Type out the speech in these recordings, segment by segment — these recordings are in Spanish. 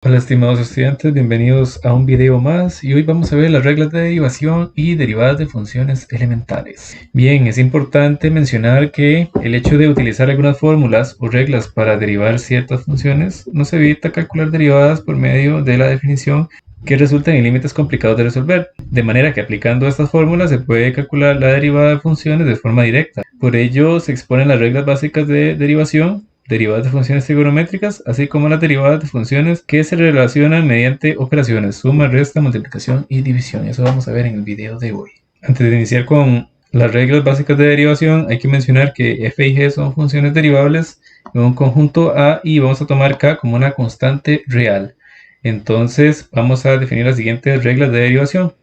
Hola estimados estudiantes, bienvenidos a un video más y hoy vamos a ver las reglas de derivación y derivadas de funciones elementales. Bien, es importante mencionar que el hecho de utilizar algunas fórmulas o reglas para derivar ciertas funciones nos evita calcular derivadas por medio de la definición que resultan en límites complicados de resolver, de manera que aplicando estas fórmulas se puede calcular la derivada de funciones de forma directa. Por ello se exponen las reglas básicas de derivación, derivadas de funciones trigonométricas, así como las derivadas de funciones que se relacionan mediante operaciones suma, resta, multiplicación y división. Eso vamos a ver en el video de hoy. Antes de iniciar con las reglas básicas de derivación, hay que mencionar que f y g son funciones derivables en un conjunto A y vamos a tomar k como una constante real. Entonces vamos a definir las siguientes reglas de derivación.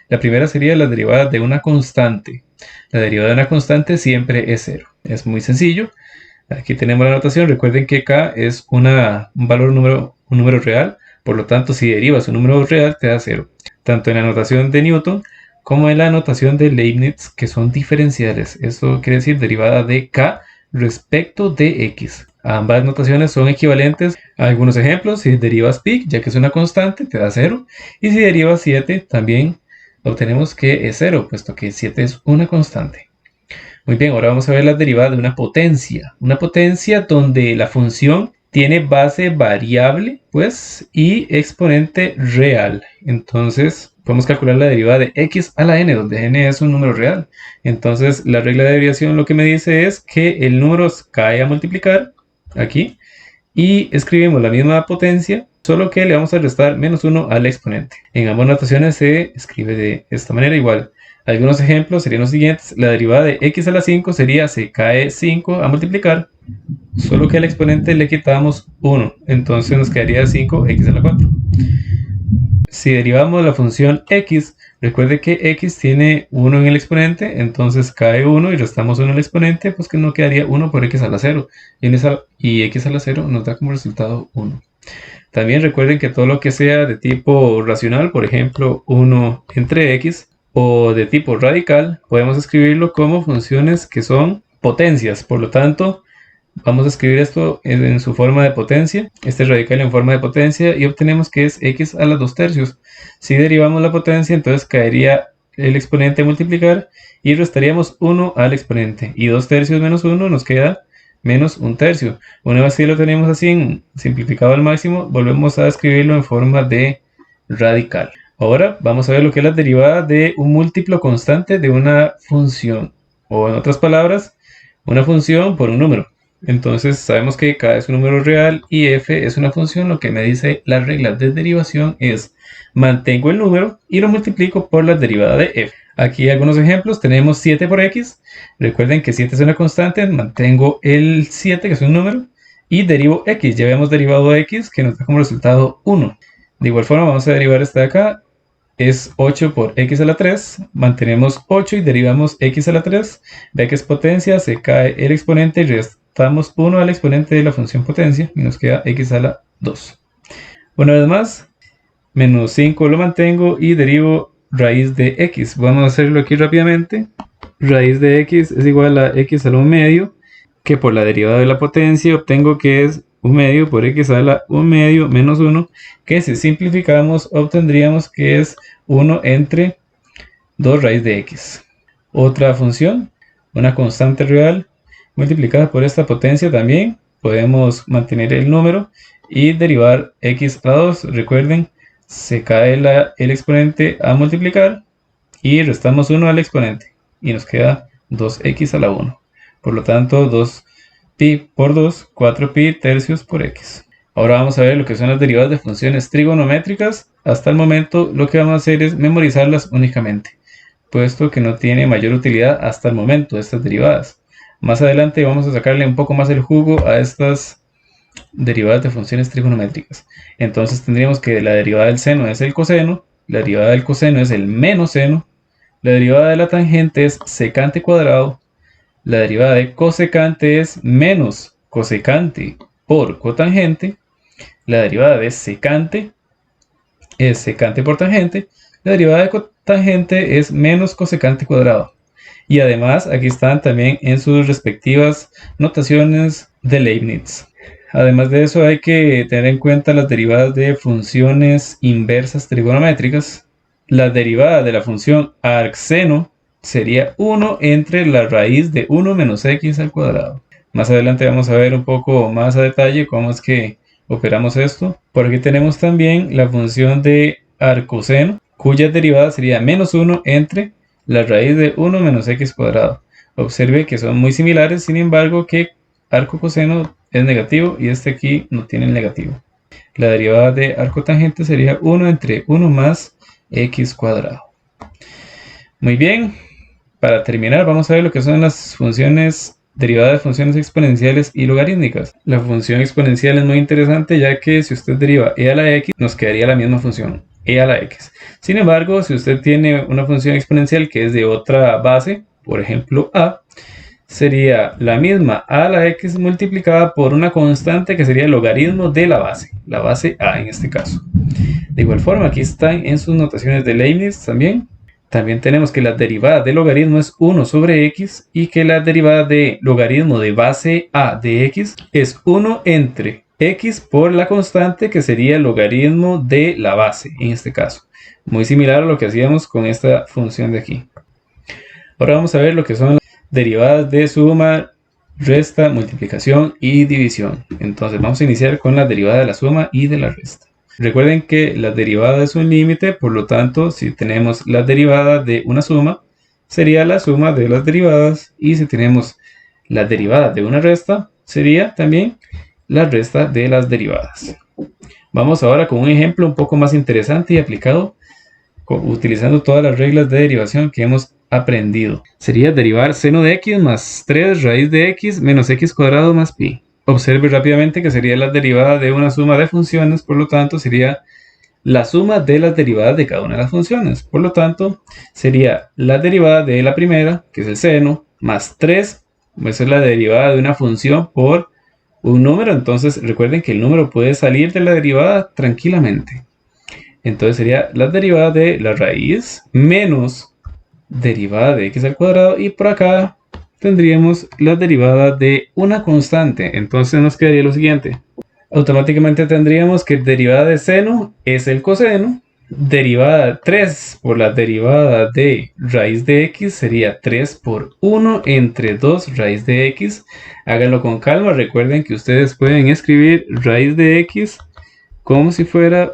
La primera sería la derivada de una constante. La derivada de una constante siempre es 0. Es muy sencillo. Aquí tenemos la notación. Recuerden que k es un número real. Por lo tanto, si derivas un número real, te da 0. Tanto en la notación de Newton como en la notación de Leibniz, que son diferenciales. Esto quiere decir derivada de k respecto de x. Ambas notaciones son equivalentes. Algunos ejemplos: si derivas pi, ya que es una constante, te da 0. Y si derivas 7, también obtenemos que es 0, puesto que 7 es una constante. Muy bien, ahora vamos a ver la derivada de una potencia. Una potencia donde la función tiene base variable, pues, y exponente real. Entonces, podemos calcular la derivada de x a la n, donde n es un número real. Entonces, la regla de derivación lo que me dice es que el número cae a multiplicar, aquí, y escribimos la misma potencia, solo que le vamos a restar menos 1 al exponente. En ambas notaciones se escribe de esta manera igual. Algunos ejemplos serían los siguientes. La derivada de x a la 5 sería se cae 5 a multiplicar, solo que al exponente le quitamos 1. Entonces nos quedaría 5x a la 4. Si derivamos la función x, recuerde que x tiene 1 en el exponente, entonces cae 1 y restamos 1 al exponente, pues que no quedaría 1 por x a la 0. Y x a la 0 nos da como resultado 1. También recuerden que todo lo que sea de tipo racional, por ejemplo 1 entre x, o de tipo radical, podemos escribirlo como funciones que son potencias. Por lo tanto, vamos a escribir esto en su forma de potencia, este radical en forma de potencia, y obtenemos que es x a la 2 tercios. Si derivamos la potencia, entonces caería el exponente a multiplicar y restaríamos 1 al exponente. Y 2 tercios menos 1 nos queda menos 1 tercio. Una vez que lo tenemos así simplificado al máximo, volvemos a escribirlo en forma de radical. Ahora vamos a ver lo que es la derivada de un múltiplo constante de una función. O en otras palabras, una función por un número. Entonces sabemos que k es un número real y f es una función. Lo que me dice la regla de derivación es: mantengo el número y lo multiplico por la derivada de f. Aquí algunos ejemplos. Tenemos 7 por x. Recuerden que 7 es una constante. Mantengo el 7, que es un número, y derivo x. Ya habíamos derivado x, que nos da como resultado 1. De igual forma vamos a derivar esta de acá. Es 8 por x a la 3, mantenemos 8 y derivamos x a la 3, ve que es potencia, se cae el exponente y restamos 1 al exponente de la función potencia y nos queda x a la 2. Una vez más, menos 5 lo mantengo y derivo raíz de x. Vamos a hacerlo aquí rápidamente. Raíz de x es igual a x a la 1 medio, que por la derivada de la potencia obtengo que es 1 medio por x a la 1 medio menos 1, que si simplificamos obtendríamos que es 1 entre 2 raíz de x. Otra función, una constante real multiplicada por esta potencia, también podemos mantener el número y derivar x a la 2. Recuerden, se cae el exponente a multiplicar y restamos 1 al exponente y nos queda 2x a la 1. Por lo tanto, 2pi por 2, 4pi tercios por x. Ahora vamos a ver lo que son las derivadas de funciones trigonométricas. Hasta el momento lo que vamos a hacer es memorizarlas únicamente, puesto que no tiene mayor utilidad hasta el momento estas derivadas. Más adelante vamos a sacarle un poco más el jugo a estas derivadas de funciones trigonométricas. Entonces tendríamos que la derivada del seno es el coseno, la derivada del coseno es el menos seno, la derivada de la tangente es secante cuadrado, la derivada de cosecante es menos cosecante por cotangente, la derivada de secante es secante por tangente, la derivada de cotangente es menos cosecante cuadrado. Y además aquí están también en sus respectivas notaciones de Leibniz. Además de eso, hay que tener en cuenta las derivadas de funciones inversas trigonométricas. La derivada de la función arcseno sería 1 entre la raíz de 1 menos x al cuadrado. Más adelante vamos a ver un poco más a detalle cómo es que operamos esto. Por aquí tenemos también la función de arcoseno, cuya derivada sería menos 1 entre la raíz de 1 menos x cuadrado. Observe que son muy similares, sin embargo que arco coseno es negativo y este aquí no tiene el negativo. La derivada de arco tangente sería 1 entre 1 más x cuadrado. Muy bien, para terminar vamos a ver lo que son las funciones derivadas de funciones exponenciales y logarítmicas. La función exponencial es muy interesante, ya que si usted deriva e a la x, nos quedaría la misma función, e a la x. Sin embargo, si usted tiene una función exponencial que es de otra base, por ejemplo a, sería la misma a a la x multiplicada por una constante que sería el logaritmo de la base a en este caso. De igual forma, aquí están en sus notaciones de Leibniz también. También tenemos que la derivada del logaritmo es 1 sobre x y que la derivada de logaritmo de base a de x es 1 entre x por la constante que sería el logaritmo de la base en este caso. Muy similar a lo que hacíamos con esta función de aquí. Ahora vamos a ver lo que son las derivadas de suma, resta, multiplicación y división. Entonces vamos a iniciar con la derivada de la suma y de la resta. Recuerden que la derivada es un límite, por lo tanto, si tenemos la derivada de una suma, sería la suma de las derivadas, y si tenemos la derivada de una resta, sería también la resta de las derivadas. Vamos ahora con un ejemplo un poco más interesante y aplicado, utilizando todas las reglas de derivación que hemos aprendido. Sería derivar seno de x más 3 raíz de x menos x cuadrado más pi. Observe rápidamente que sería la derivada de una suma de funciones, por lo tanto sería la suma de las derivadas de cada una de las funciones. Por lo tanto, sería la derivada de la primera, que es el seno, más 3, esa es la derivada de una función por un número. Entonces recuerden que el número puede salir de la derivada tranquilamente. Entonces sería la derivada de la raíz menos derivada de x al cuadrado, y por acá tendríamos la derivada de una constante. Entonces nos quedaría lo siguiente. Automáticamente tendríamos que derivada de seno es el coseno. Derivada 3 por la derivada de raíz de x sería 3 por 1 entre 2 raíz de x. Háganlo con calma. Recuerden que ustedes pueden escribir raíz de x como si fuera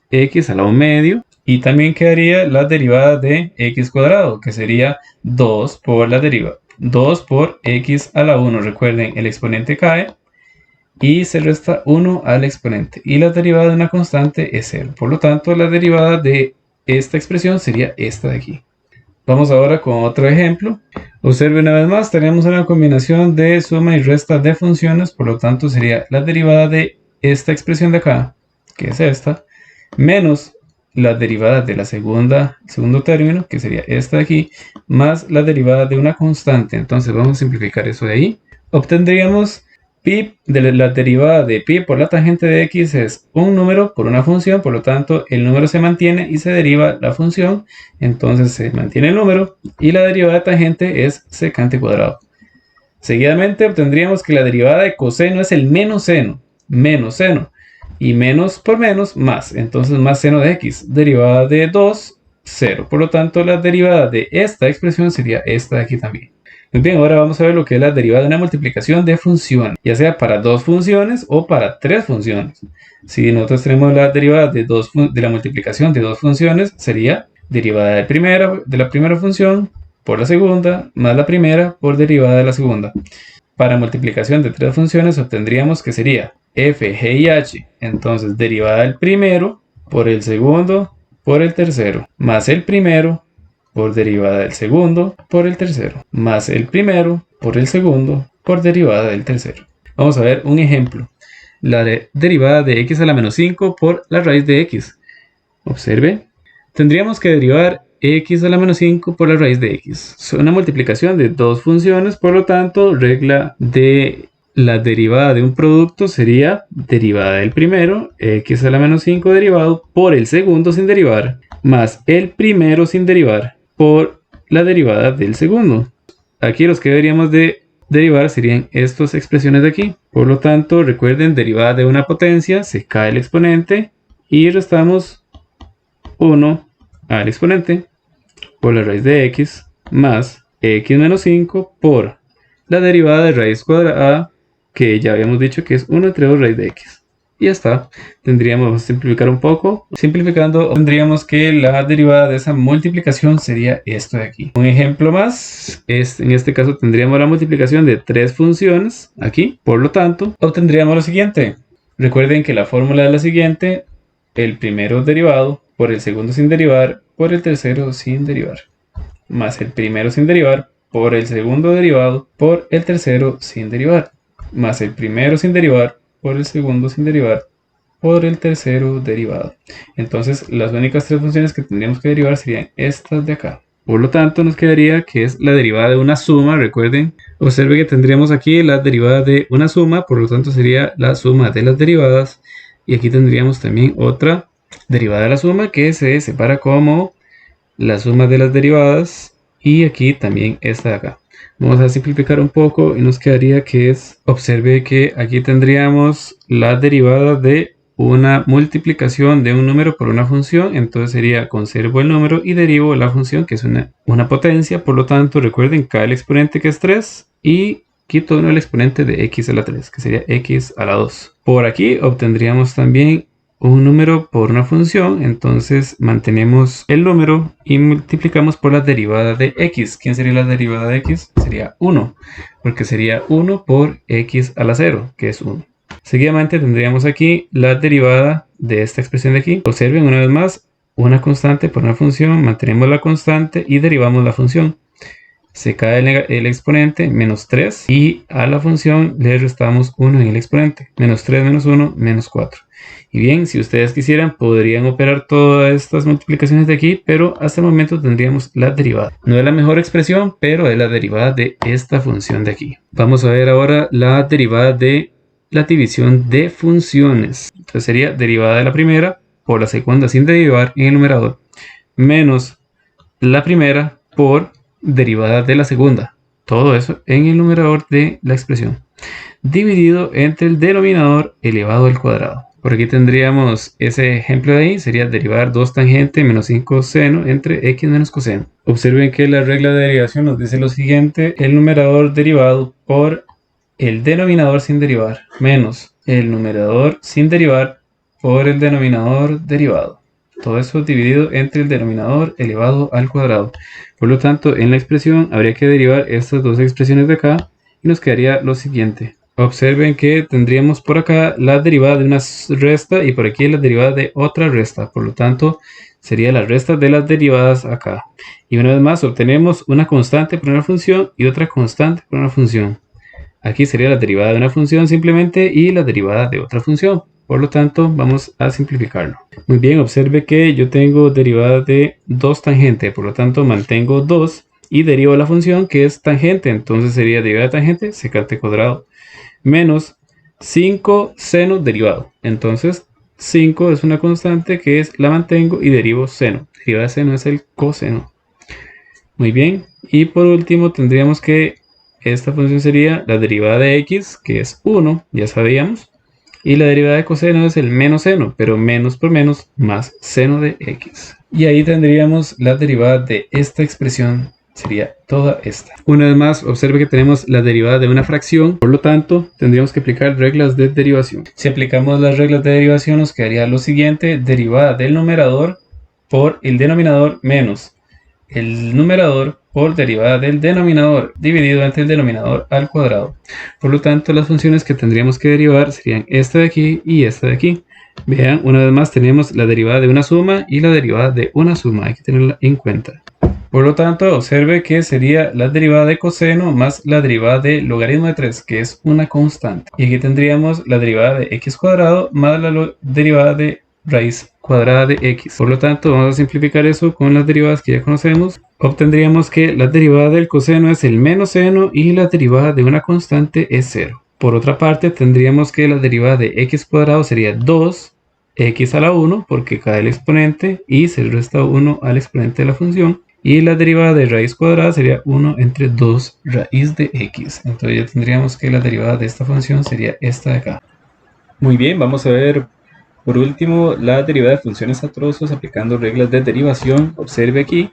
x a la 1 medio. Y también quedaría la derivada de x cuadrado, que sería 2 por la derivada. 2 por x a la 1. Recuerden, el exponente cae y se resta 1 al exponente. Y la derivada de una constante es 0. Por lo tanto, la derivada de esta expresión sería esta de aquí. Vamos ahora con otro ejemplo. Observe una vez más, tenemos una combinación de suma y resta de funciones. Por lo tanto, sería la derivada de esta expresión de acá, que es esta, menos la derivada de la segundo término, que sería esta de aquí, más la derivada de una constante. Entonces vamos a simplificar eso de ahí. Obtendríamos pi, de la derivada de pi por la tangente de x es un número por una función, por lo tanto el número se mantiene y se deriva la función, entonces se mantiene el número, y la derivada de tangente es secante cuadrado. Seguidamente obtendríamos que la derivada de coseno es el menos seno, y menos por menos, más. Entonces más seno de x, derivada de 2, 0. Por lo tanto, la derivada de esta expresión sería esta de aquí también. Muy bien, ahora vamos a ver lo que es la derivada de una multiplicación de funciones, ya sea para dos funciones o para tres funciones. Si nosotros tenemos la derivada de la multiplicación de dos funciones, sería derivada de la primera función por la segunda, más la primera por derivada de la segunda. Para multiplicación de tres funciones obtendríamos que sería f, g y h. Entonces derivada del primero por el segundo por el tercero, más el primero por derivada del segundo por el tercero, más el primero por el segundo por derivada del tercero. Vamos a ver un ejemplo. La derivada de x a la menos 5 por la raíz de x. Observe, tendríamos que derivar x a la menos 5 por la raíz de x. Es una multiplicación de dos funciones, por lo tanto, regla de la derivada de un producto sería derivada del primero, x a la menos 5 derivado por el segundo sin derivar, más el primero sin derivar por la derivada del segundo. Aquí los que deberíamos de derivar serían estas expresiones de aquí. Por lo tanto, recuerden, derivada de una potencia, se cae el exponente y restamos 1 al exponente por la raíz de x más x menos 5 por la derivada de raíz cuadrada, que ya habíamos dicho que es 1 entre 2 raíz de x. Y ya está. Vamos a simplificar un poco. Simplificando, tendríamos que la derivada de esa multiplicación sería esto de aquí. Un ejemplo más, en este caso tendríamos la multiplicación de tres funciones aquí. Por lo tanto, obtendríamos lo siguiente. Recuerden que la fórmula es la siguiente: el primero derivado por el segundo sin derivar por el tercero sin derivar, más el primero sin derivar por el segundo derivado por el tercero sin derivar, más el primero sin derivar por el segundo sin derivar por el tercero derivado. Entonces las únicas tres funciones que tendríamos que derivar serían estas de acá. Por lo tanto nos quedaría que es la derivada de una suma. Recuerden, observe que tendríamos aquí la derivada de una suma, por lo tanto sería la suma de las derivadas. Y aquí tendríamos también otra derivada de la suma que se separa como la suma de las derivadas, y aquí también esta de acá. Vamos a simplificar un poco y nos quedaría que es, observe que aquí tendríamos la derivada de una multiplicación de un número por una función. Entonces sería conservo el número y derivo la función, que es una potencia. Por lo tanto, recuerden, cada el exponente, que es 3, y quito uno el exponente de x a la 3, que sería x a la 2. Por aquí obtendríamos también un número por una función. Entonces mantenemos el número y multiplicamos por la derivada de x. ¿Quién sería la derivada de x? Sería 1, porque sería 1 por x a la 0, que es 1. Seguidamente tendríamos aquí la derivada de esta expresión de aquí. Observen una vez más, una constante por una función, mantenemos la constante y derivamos la función. Se cae el exponente, menos 3, y a la función le restamos 1 en el exponente. Menos 3 menos 1, menos 4. Y bien, si ustedes quisieran, podrían operar todas estas multiplicaciones de aquí, pero hasta el momento tendríamos la derivada. No es la mejor expresión, pero es la derivada de esta función de aquí. Vamos a ver ahora la derivada de la división de funciones. Entonces sería derivada de la primera por la segunda sin derivar en el numerador, menos la primera por derivada de la segunda. Todo eso en el numerador de la expresión, dividido entre el denominador elevado al cuadrado. Por aquí tendríamos ese ejemplo de ahí, sería derivar 2 tangente menos 5 seno entre x menos coseno. Observen que la regla de derivación nos dice lo siguiente: el numerador derivado por el denominador sin derivar, menos el numerador sin derivar por el denominador derivado. Todo eso dividido entre el denominador elevado al cuadrado. Por lo tanto, en la expresión habría que derivar estas dos expresiones de acá y nos quedaría lo siguiente. Observen que tendríamos por acá la derivada de una resta y por aquí la derivada de otra resta. Por lo tanto, sería la resta de las derivadas acá. Y una vez más obtenemos una constante por una función y otra constante por una función. Aquí sería la derivada de una función simplemente y la derivada de otra función. Por lo tanto, vamos a simplificarlo. Muy bien, observe que yo tengo derivada de 2 tangente. Por lo tanto, mantengo 2 y derivo la función que es tangente. Entonces sería derivada de tangente secante cuadrado, menos 5 seno derivado. Entonces 5 es una constante que la mantengo y derivo seno. Derivada de seno es el coseno. Muy bien. Y por último tendríamos que esta función sería la derivada de x, que es 1, ya sabíamos. Y la derivada de coseno es el menos seno, pero menos por menos más seno de x. Y ahí tendríamos la derivada de esta expresión, sería toda esta. Una vez más, observe que tenemos la derivada de una fracción, por lo tanto, tendríamos que aplicar reglas de derivación. Si aplicamos las reglas de derivación, nos quedaría lo siguiente: derivada del numerador por el denominador menos el numerador por derivada del denominador dividido entre el denominador al cuadrado. Por lo tanto, las funciones que tendríamos que derivar serían esta de aquí y esta de aquí. Vean, una vez más tenemos la derivada de una suma y la derivada de una suma. Hay que tenerla en cuenta. Por lo tanto, observe que sería la derivada de coseno más la derivada de logaritmo de 3, que es una constante. Y aquí tendríamos la derivada de x cuadrado más la derivada de raíz cuadrada de x. Por lo tanto, vamos a simplificar eso con las derivadas que ya conocemos. Obtendríamos que la derivada del coseno es el menos seno y la derivada de una constante es 0. Por otra parte, tendríamos que la derivada de x cuadrado sería 2x a la 1, porque cae el exponente y se resta 1 al exponente de la función. Y la derivada de raíz cuadrada sería 1 entre 2 raíz de x. Entonces ya tendríamos que la derivada de esta función sería esta de acá. Muy bien, vamos a ver por último la derivada de funciones a trozos aplicando reglas de derivación. Observe aquí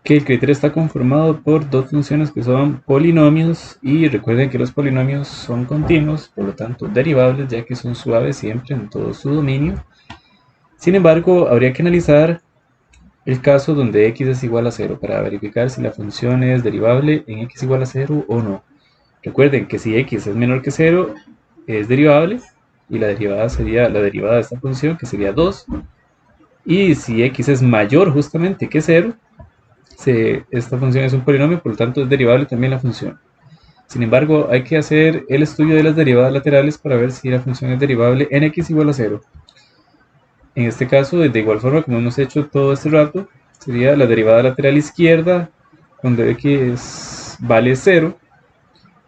que el criterio está conformado por dos funciones que son polinomios, y recuerden que los polinomios son continuos, por lo tanto derivables, ya que son suaves siempre en todo su dominio. Sin embargo, habría que analizar el caso donde x es igual a 0 para verificar si la función es derivable en x igual a 0 o no. Recuerden que si x es menor que 0 es derivable, y la derivada sería la derivada de esta función, que sería 2. Y si x es mayor justamente que 0, esta función es un polinomio, por lo tanto es derivable también la función. Sin embargo, hay que hacer el estudio de las derivadas laterales para ver si la función es derivable en x igual a 0. En este caso, de igual forma como hemos hecho todo este rato, sería la derivada lateral izquierda, cuando x vale 0.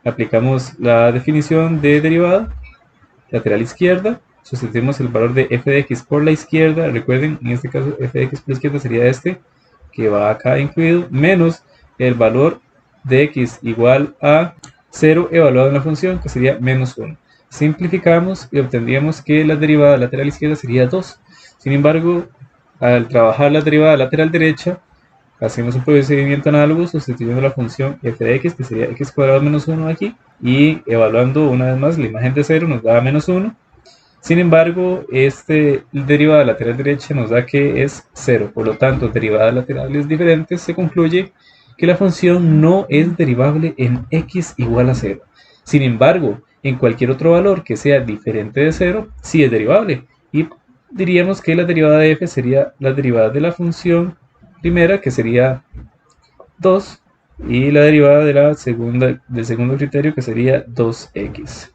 Aplicamos la definición de derivada lateral izquierda, sustituimos el valor de f de x por la izquierda. Recuerden, en este caso f de x por la izquierda sería este, que va acá incluido, menos el valor de x igual a 0 evaluado en la función, que sería menos 1. Simplificamos y obtendríamos que la derivada lateral izquierda sería 2. Sin embargo, al trabajar la derivada lateral derecha, hacemos un procedimiento análogo sustituyendo la función f de x, que sería x cuadrado menos 1 aquí, y evaluando una vez más la imagen de 0 nos da menos 1. Sin embargo, derivada lateral derecha nos da que es 0. Por lo tanto, derivadas laterales diferentes, se concluye que la función no es derivable en x igual a 0. Sin embargo, en cualquier otro valor que sea diferente de 0, sí es derivable. Y diríamos que la derivada de f sería la derivada de la función primera, que sería 2, y la derivada de la del segundo criterio, que sería 2x.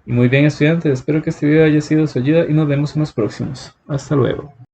Y muy bien, estudiantes, espero que este video haya sido de su ayuda y nos vemos en los próximos. Hasta luego.